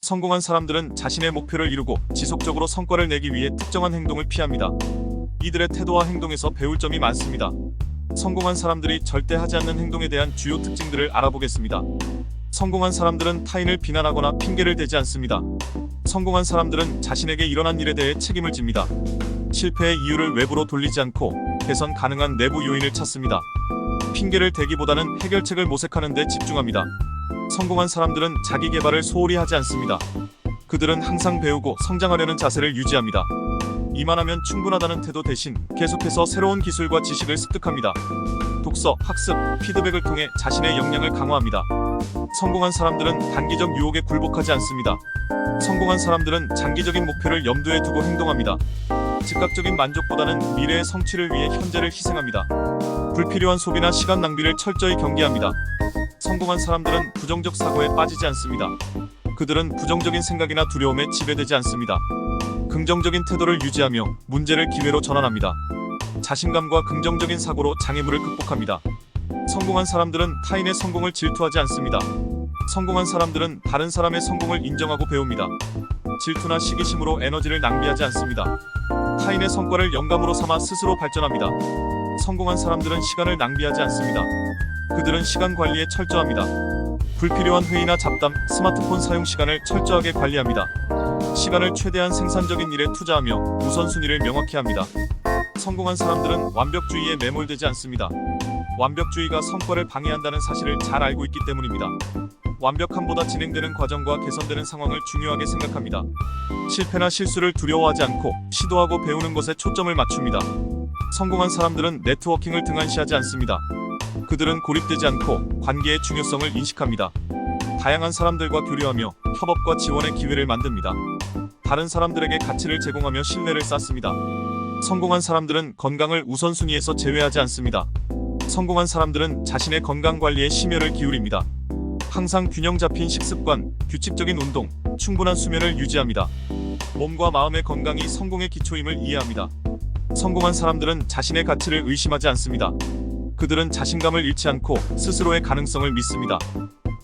성공한 사람들은 자신의 목표를 이루고 지속적으로 성과를 내기 위해 특정한 행동을 피합니다. 이들의 태도와 행동에서 배울 점이 많습니다. 성공한 사람들이 절대 하지 않는 행동에 대한 주요 특징들을 알아보겠습니다. 성공한 사람들은 타인을 비난하거나 핑계를 대지 않습니다. 성공한 사람들은 자신에게 일어난 일에 대해 책임을 집니다. 실패의 이유를 외부로 돌리지 않고 개선 가능한 내부 요인을 찾습니다. 핑계를 대기보다는 해결책을 모색하는 데 집중합니다. 성공한 사람들은 자기 개발을 소홀히 하지 않습니다. 그들은 항상 배우고 성장하려는 자세를 유지합니다. 이만하면 충분하다는 태도 대신 계속해서 새로운 기술과 지식을 습득합니다. 독서, 학습, 피드백을 통해 자신의 역량을 강화합니다. 성공한 사람들은 단기적 유혹에 굴복하지 않습니다. 성공한 사람들은 장기적인 목표를 염두에 두고 행동합니다. 즉각적인 만족보다는 미래의 성취를 위해 현재를 희생합니다. 불필요한 소비나 시간 낭비를 철저히 경계합니다. 성공한 사람들은 부정적 사고에 빠지지 않습니다. 그들은 부정적인 생각이나 두려움에 지배되지 않습니다. 긍정적인 태도를 유지하며 문제를 기회로 전환합니다. 자신감과 긍정적인 사고로 장애물을 극복합니다. 성공한 사람들은 타인의 성공을 질투하지 않습니다. 성공한 사람들은 다른 사람의 성공을 인정하고 배웁니다. 질투나 시기심으로 에너지를 낭비하지 않습니다. 타인의 성과를 영감으로 삼아 스스로 발전합니다. 성공한 사람들은 시간을 낭비하지 않습니다. 그들은 시간 관리에 철저합니다. 불필요한 회의나 잡담, 스마트폰 사용 시간을 철저하게 관리합니다. 시간을 최대한 생산적인 일에 투자하며 우선순위를 명확히 합니다. 성공한 사람들은 완벽주의에 매몰되지 않습니다. 완벽주의가 성과를 방해한다는 사실을 잘 알고 있기 때문입니다. 완벽함보다 진행되는 과정과 개선되는 상황을 중요하게 생각합니다. 실패나 실수를 두려워하지 않고 시도하고 배우는 것에 초점을 맞춥니다. 성공한 사람들은 네트워킹을 등한시하지 않습니다. 그들은 고립되지 않고 관계의 중요성을 인식합니다. 다양한 사람들과 교류하며 협업과 지원의 기회를 만듭니다. 다른 사람들에게 가치를 제공하며 신뢰를 쌓습니다. 성공한 사람들은 건강을 우선순위에서 제외하지 않습니다. 성공한 사람들은 자신의 건강 관리에 심혈을 기울입니다. 항상 균형 잡힌 식습관, 규칙적인 운동, 충분한 수면을 유지합니다. 몸과 마음의 건강이 성공의 기초임을 이해합니다. 성공한 사람들은 자신의 가치를 의심하지 않습니다. 그들은 자신감을 잃지 않고 스스로의 가능성을 믿습니다.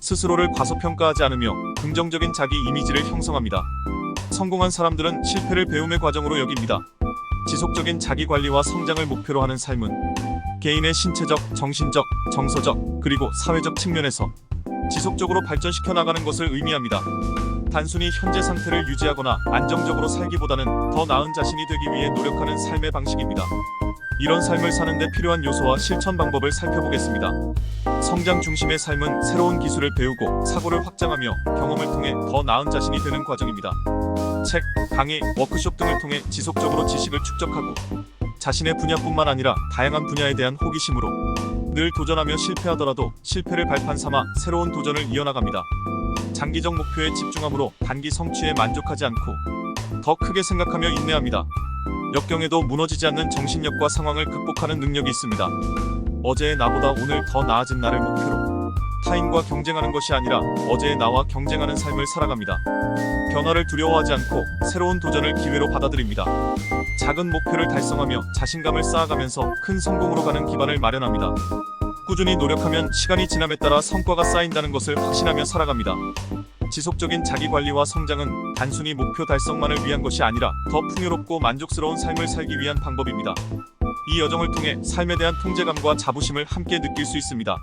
스스로를 과소평가하지 않으며 긍정적인 자기 이미지를 형성합니다. 성공한 사람들은 실패를 배움의 과정으로 여깁니다. 지속적인 자기 관리와 성장을 목표로 하는 삶은 개인의 신체적, 정신적, 정서적, 그리고 사회적 측면에서 지속적으로 발전시켜 나가는 것을 의미합니다. 단순히 현재 상태를 유지하거나 안정적으로 살기보다는 더 나은 자신이 되기 위해 노력하는 삶의 방식입니다. 이런 삶을 사는 데 필요한 요소와 실천 방법을 살펴보겠습니다. 성장 중심의 삶은 새로운 기술을 배우고 사고를 확장하며 경험을 통해 더 나은 자신이 되는 과정입니다. 책, 강의, 워크숍 등을 통해 지속적으로 지식을 축적하고 자신의 분야뿐만 아니라 다양한 분야에 대한 호기심으로 늘 도전하며 실패하더라도 실패를 발판 삼아 새로운 도전을 이어나갑니다. 장기적 목표에 집중함으로 단기 성취에 만족하지 않고 더 크게 생각하며 인내합니다. 역경에도 무너지지 않는 정신력과 상황을 극복하는 능력이 있습니다. 어제의 나보다 오늘 더 나아진 나를 목표로 타인과 경쟁하는 것이 아니라 어제의 나와 경쟁하는 삶을 살아갑니다. 변화를 두려워하지 않고 새로운 도전을 기회로 받아들입니다. 작은 목표를 달성하며 자신감을 쌓아가면서 큰 성공으로 가는 기반을 마련합니다. 꾸준히 노력하면 시간이 지남에 따라 성과가 쌓인다는 것을 확신하며 살아갑니다. 지속적인 자기관리와 성장은 단순히 목표 달성만을 위한 것이 아니라 더 풍요롭고 만족스러운 삶을 살기 위한 방법입니다. 이 여정을 통해 삶에 대한 통제감과 자부심을 함께 느낄 수 있습니다.